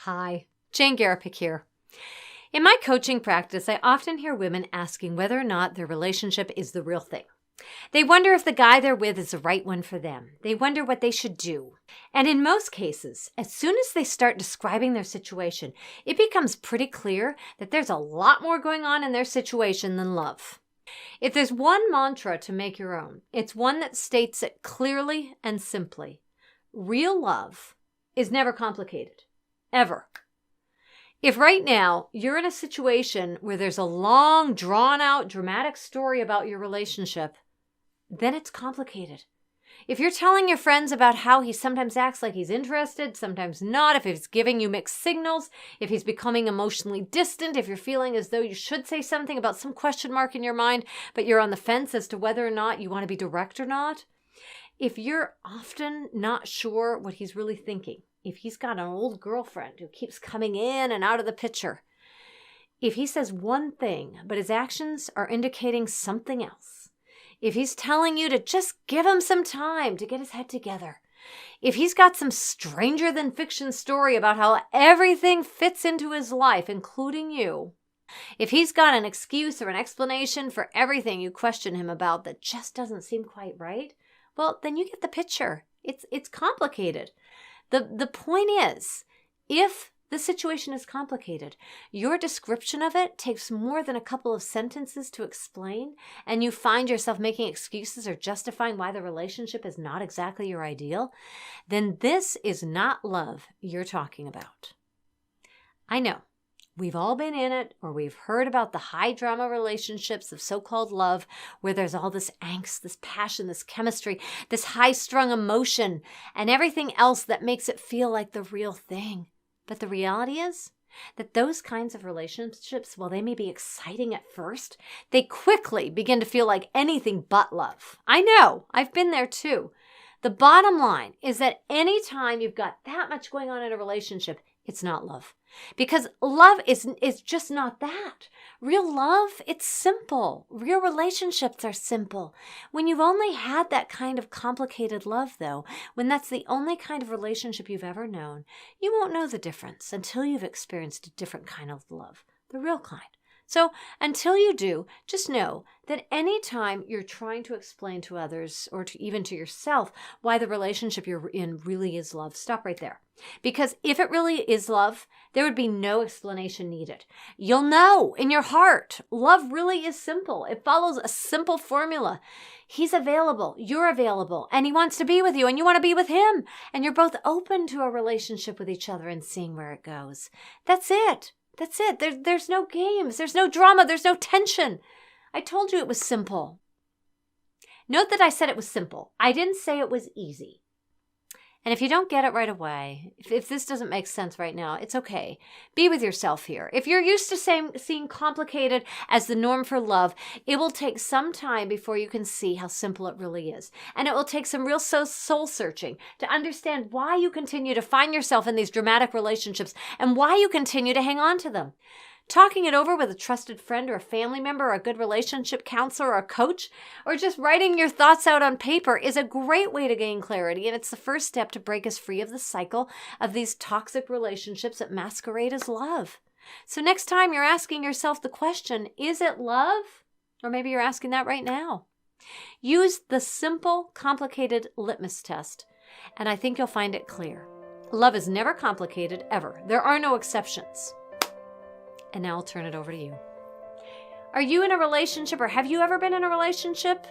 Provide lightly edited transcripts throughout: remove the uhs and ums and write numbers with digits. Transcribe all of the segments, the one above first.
Hi, Jane Garapick here. In my coaching practice, I often hear women asking whether or not their relationship is the real thing. They wonder if the guy they're with is the right one for them. They wonder what they should do. And in most cases, as soon as they start describing their situation, it becomes pretty clear that there's a lot more going on in their situation than love. If there's one mantra to make your own, it's one that states it clearly and simply. Real love is never complicated. Ever. If right now you're in a situation where there's a long, drawn-out, dramatic story about your relationship, then it's complicated. If you're telling your friends about how he sometimes acts like he's interested, sometimes not, if he's giving you mixed signals, if he's becoming emotionally distant, if you're feeling as though you should say something about some question mark in your mind, but you're on the fence as to whether or not you want to be direct or not, if you're often not sure what he's really thinking, if he's got an old girlfriend who keeps coming in and out of the picture, if he says one thing, but his actions are indicating something else, if he's telling you to just give him some time to get his head together, if he's got some stranger than fiction story about how everything fits into his life, including you, if he's got an excuse or an explanation for everything you question him about that just doesn't seem quite right, well, then you get the picture. It's complicated. The point is, if the situation is complicated, your description of it takes more than a couple of sentences to explain, and you find yourself making excuses or justifying why the relationship is not exactly your ideal, then this is not love you're talking about. I know. We've all been in it, or we've heard about the high drama relationships of so-called love where there's all this angst, this passion, this chemistry, this high-strung emotion, and everything else that makes it feel like the real thing. But the reality is that those kinds of relationships, while they may be exciting at first, they quickly begin to feel like anything but love. I know, I've been there too. The bottom line is that anytime you've got that much going on in a relationship, it's not love. Because love is just not that. Real love, it's simple. Real relationships are simple. When you've only had that kind of complicated love, though, when that's the only kind of relationship you've ever known, you won't know the difference until you've experienced a different kind of love, the real kind. So until you do, just know that anytime you're trying to explain to others or even to yourself why the relationship you're in really is love, stop right there. Because if it really is love, there would be no explanation needed. You'll know in your heart, love really is simple. It follows a simple formula. He's available, you're available, and he wants to be with you, and you want to be with him. And you're both open to a relationship with each other and seeing where it goes. That's it. That's it. There's no games. There's no drama. There's no tension. I told you it was simple. Note that I said it was simple. I didn't say it was easy. And if you don't get it right away, if this doesn't make sense right now, it's okay. Be with yourself here. If you're used to seeing complicated as the norm for love, it will take some time before you can see how simple it really is. And it will take some real soul searching to understand why you continue to find yourself in these dramatic relationships and why you continue to hang on to them. Talking it over with a trusted friend or a family member or a good relationship counselor or a coach, or just writing your thoughts out on paper is a great way to gain clarity, and it's the first step to break us free of the cycle of these toxic relationships that masquerade as love. So next time you're asking yourself the question, is it love? Or maybe you're asking that right now. Use the simple, complicated litmus test, and I think you'll find it clear. Love is never complicated, ever. There are no exceptions. And now I'll turn it over to you. Are you in a relationship, or have you ever been in a relationship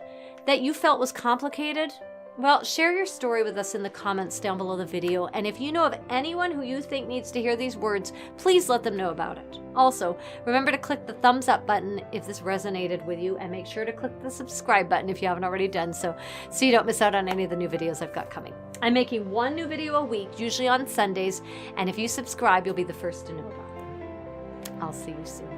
that you felt was complicated? Well, share your story with us in the comments down below the video. And if you know of anyone who you think needs to hear these words, please let them know about it. Also, remember to click the thumbs up button if this resonated with you, and make sure to click the subscribe button if you haven't already done so you don't miss out on any of the new videos I've got coming. I'm making one new video a week, usually on Sundays, and if you subscribe, you'll be the first to know about them. I'll see you soon.